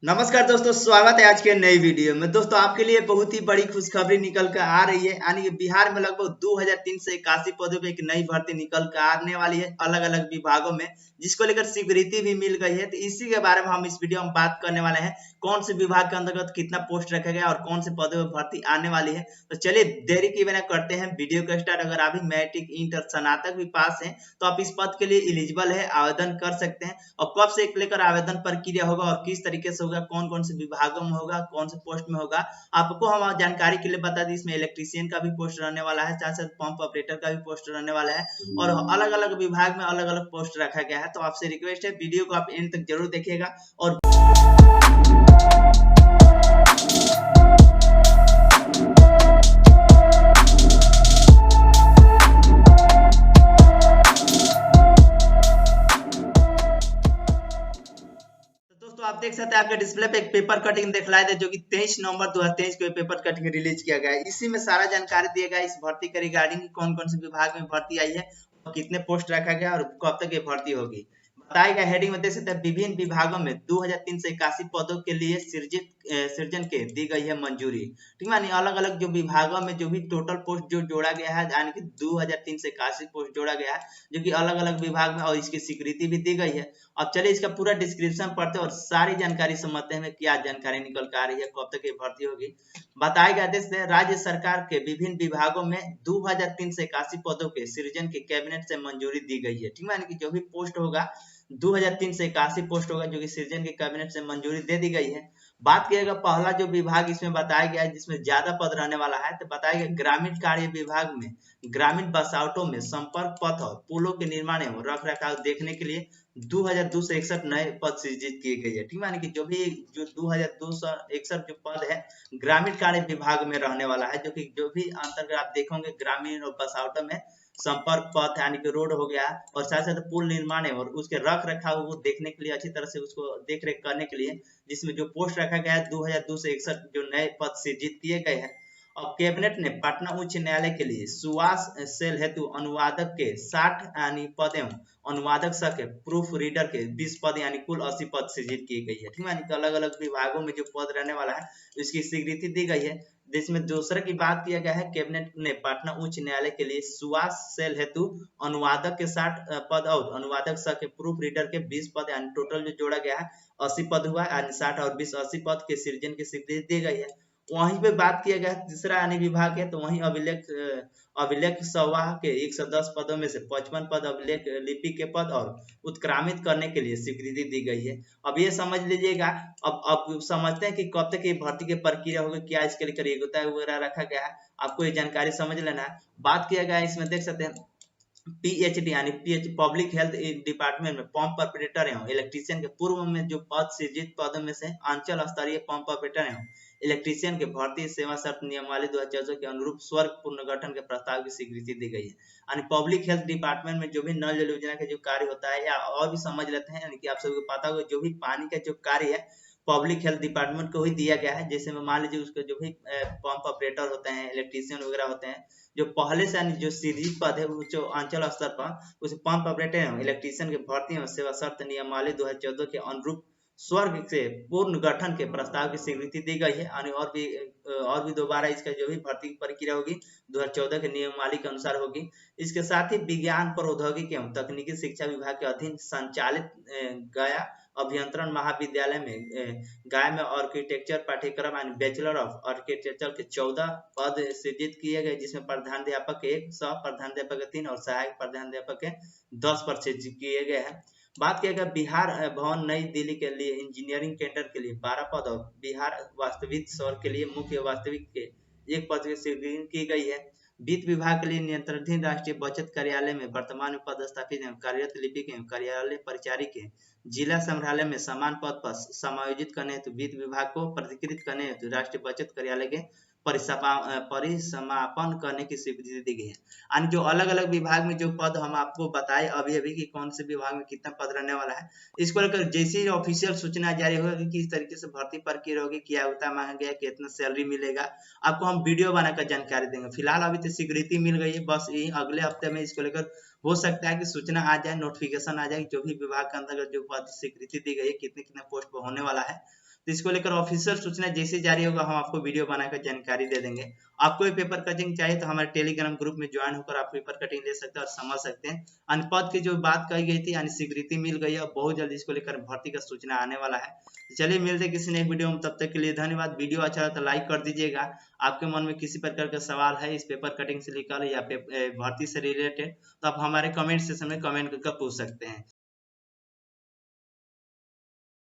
नमस्कार दोस्तों, स्वागत है आज के नई वीडियो में। दोस्तों आपके लिए बहुत ही बड़ी खुशखबरी निकल कर आ रही है, यानी कि बिहार में लगभग 2381 पदों पे एक नई भर्ती निकल कर आने वाली है अलग अलग विभागों में, जिसको लेकर स्वीकृति भी मिल गई है। तो इसी के बारे में हम इस वीडियो में बात करने वाले हैं, कौन से विभाग के अंतर्गत कितना पोस्ट रखा गया और कौन से पदों पर भर्ती आने वाली है। तो चलिए देरी की बिना करते हैं वीडियो को स्टार्ट। अगर अभी मैट्रिक इंटर स्नातक भी पास है तो आप इस पद के लिए एलिजिबल है, आवेदन कर सकते हैं। और कब से लेकर आवेदन प्रक्रिया होगा और किस तरीके से होगा, कौन कौन से विभागों में होगा, कौन से पोस्ट में होगा, आपको हम जानकारी के लिए बता दें। इसमें इलेक्ट्रीशियन का भी पोस्ट रहने वाला है, साथ साथ पंप ऑपरेटर का भी पोस्ट रहने वाला है और अलग अलग विभाग में अलग अलग पोस्ट रखा गया है। तो आपसे रिक्वेस्ट है वीडियो को आप एंड तक जरूर देखिएगा। और दोस्तों आप देख सकते हैं आपके डिस्प्ले पे एक पेपर कटिंग दिखलाए थे, जो कि 23 नवंबर 2023 को पेपर कटिंग रिलीज किया गया है। इसी में सारा जानकारी दिया गया है इस भर्ती के रिगार्डिंग, कौन कौन से विभाग में भर्ती आई है और कितने पोस्ट रखा गया और कब तक ये भर्ती होगी। बताया गया हेडिंग में देख सकते हैं, विभिन्न विभागों में 2381 पदों के लिए सृजन के दी गई है मंजूरी। ठीक है, अलग अलग जो विभागों में जो भी टोटल पोस्ट जो जोड़ा गया है, यानी कि 2381 पोस्ट जोड़ा गया है, जो कि अलग अलग विभाग में, और इसकी स्वीकृति भी दी गई है। अब चलिए इसका पूरा डिस्क्रिप्शन पढ़ते हैं और सारी जानकारी समझते हैं क्या जानकारी निकल कर आ रही है, कब तक ये भर्ती होगी। बताया गया देश राज्य सरकार के विभिन्न विभागों में 2381 पदों के सृजन के कैबिनेट से मंजूरी दी गई है। ठीक है, यानी कि जो भी पोस्ट होगा 2381 पोस्ट होगा जो कि सृजन के कैबिनेट से मंजूरी दे दी गई है। बात किएगा पहला जो विभाग इसमें बताया गया है जिसमें ज्यादा पद रहने वाला है, तो बताया गया ग्रामीण कार्य विभाग में ग्रामीण बसावटों में संपर्क पथ और पुलों के निर्माण एवं रख रखाव देखने के लिए 2261 नए पद सृजित किए गए हैं। ठीक है, यानी कि जो भी जो 2261 जो पद है ग्रामीण कार्य विभाग में रहने वाला है, जो भी अंतर्गत आप देखोगे ग्रामीण और बसावटों में संपर्क पथ यानी कि रोड हो गया, और साथ साथ पुल निर्माण है और उसके रख रखाव को देखने के लिए, अच्छी तरह से उसको देख रेख करने के लिए, जिसमें जो पोस्ट रखा गया है 2261 जो नए पद सृजित किए गए हैं। और कैबिनेट ने पटना उच्च न्यायालय के लिए सुवास सेल हेतु अनुवादक के 60 यानी पद एवं अनुवादक सह के प्रूफ रीडर के 20 पद यानी कुल 80 पद सृजित की गई है। ठीक है, यानी कि अलग अलग विभागों में जो पद रहने वाला है उसकी स्वीकृति दी गई है। जिसमें दूसरे की बात किया गया है, कैबिनेट ने पटना उच्च न्यायालय के लिए सुवास सेल हेतु अनुवादक के 60 पद और अनुवादक सह के प्रूफ रीडर के 20 पद यानी टोटल जो जोड़ा गया है 80 पद हुआ, यानी 60 और 20 80 पद के सृजन की स्वीकृति दी गई है। वहीं पे बात किया गया तीसरा यानी विभाग है, तो वहीं अभिलेख सवाह के 110 पदों में से 55 पद अभिलेख लिपि के पद और उत्क्रामित करने के लिए स्वीकृति दी गई है। अब ये समझ लीजिएगा। अब समझते हैं कि कब तक ये भर्ती की प्रक्रिया होगी, क्या इसके लिए योग्यता वगैरह रखा गया है, आपको ये जानकारी समझ लेना है। बात किया गया है इसमें देख सकते हैं पीएचडी यानी पब्लिक हेल्थ डिपार्टमेंट में पंप ऑपरेटर एवं इलेक्ट्रीशियन के पूर्व में जो पद सृजित पदों में से अंचल स्तरीय पंप ऑपरेटर एवं इलेक्ट्रीशियन के भर्ती सेवा शर्त नियमावली 2014 के अनुरूप स्वर्ग पुनर्गठन के प्रस्ताव की स्वीकृति दी गई है। यानी पब्लिक हेल्थ डिपार्टमेंट में जो भी नल जल योजना का जो कार्य होता है, या और भी समझ लेते हैं, यानी कि आप सबको पता होगा जो भी पानी का जो कार्य है पब्लिक हेल्थ डिपार्टमेंट को ही दिया गया है। जैसे में मान लीजिए उसके जो भी पंप ऑपरेटर होते हैं, इलेक्ट्रीशियन वगैरह होते हैं, जो पहले से जो सृजित पद है वो जो अंचल स्तर पर उस पंप ऑपरेटर इलेक्ट्रीशियन के भर्ती एवं सेवा शर्त नियमावली 2014 के अनुरूप स्वर्ग से पूर्ण गठन के प्रस्ताव की स्वीकृति दी गई है। और भी दोबारा इसका जो भी भर्ती प्रक्रिया होगी 2014 के नियमावली के अनुसार होगी। इसके साथ ही विज्ञान प्रौद्योगिकी एवं तकनीकी शिक्षा विभाग के अधीन संचालित गया अभियंत्रण महाविद्यालय में गया में आर्किटेक्चर पाठ्यक्रम यानी बैचलर ऑफ आर्किटेक्चर के 14 पद सृजित किए गए, जिसमें प्रधानाध्यापक के 1, सह प्रधानाध्यापक के 3 और सहायक प्रधानाध्यापक के 10 पद सृजित किए गए हैं। बात किया गया बिहार भवन नई दिल्ली के लिए इंजीनियरिंग कैडर के लिए 12 पद और बिहार वास्तविक सौर के लिए मुख्य वास्तविक के 1 पद की स्वीकृति की गई है। वित्त विभाग के लिए नियंत्रणाधीन राष्ट्रीय बचत कार्यालय में वर्तमान में पदस्थापित एवं कार्यरत लिपिक एवं कार्यालय परिचारी के जिला संग्रहालय में समान पद पर समायोजित करने हेतु वित्त विभाग को प्रतिकृत करने हेतु राष्ट्रीय बचत कार्यालय के परिसमापन करने की स्वीकृति दी गई है। यानी जो अलग अलग विभाग में जो पद हम आपको बताए अभी अभी कि कौन से विभाग में कितना पद रहने वाला है, इसको लेकर जैसे ही ऑफिशियल सूचना जारी होगा कि किस तरीके से भर्ती प्रक्रिया होगी, क्या होता मांगा गया, कितना सैलरी मिलेगा, आपको हम वीडियो बनाकर जानकारी देंगे। फिलहाल अभी तो स्वीकृति मिल गई है, बस यही अगले हफ्ते में इसको लेकर हो सकता है कि सूचना आ जाए, नोटिफिकेशन आ जाए जो भी विभाग के अंतर्गत जो पद स्वीकृति दी गई है, कितने कितने पोस्ट पर होने वाला है। तो इसको लेकर ऑफिशियल सूचना जैसे जारी होगा हम आपको वीडियो बनाकर जानकारी दे देंगे। आपको ये पेपर कटिंग चाहिए तो हमारे टेलीग्राम ग्रुप में ज्वाइन होकर आप पेपर कटिंग ले सकते हैं और समझ सकते हैं। अन्य पद की जो बात कही गई थी यानी स्वीकृति मिल गई है, बहुत जल्दी इसको लेकर भर्ती का सूचना आने वाला है। चलिए मिलते किसी नेक्स्ट वीडियो में, तब तक के लिए धन्यवाद। वीडियो अच्छा लगा तो लाइक कर दीजिएगा। आपके मन में किसी प्रकार का सवाल है इस पेपर कटिंग से लेकर या भर्ती से रिलेटेड तो आप हमारे कमेंट सेक्शन में कमेंट करके पूछ सकते हैं।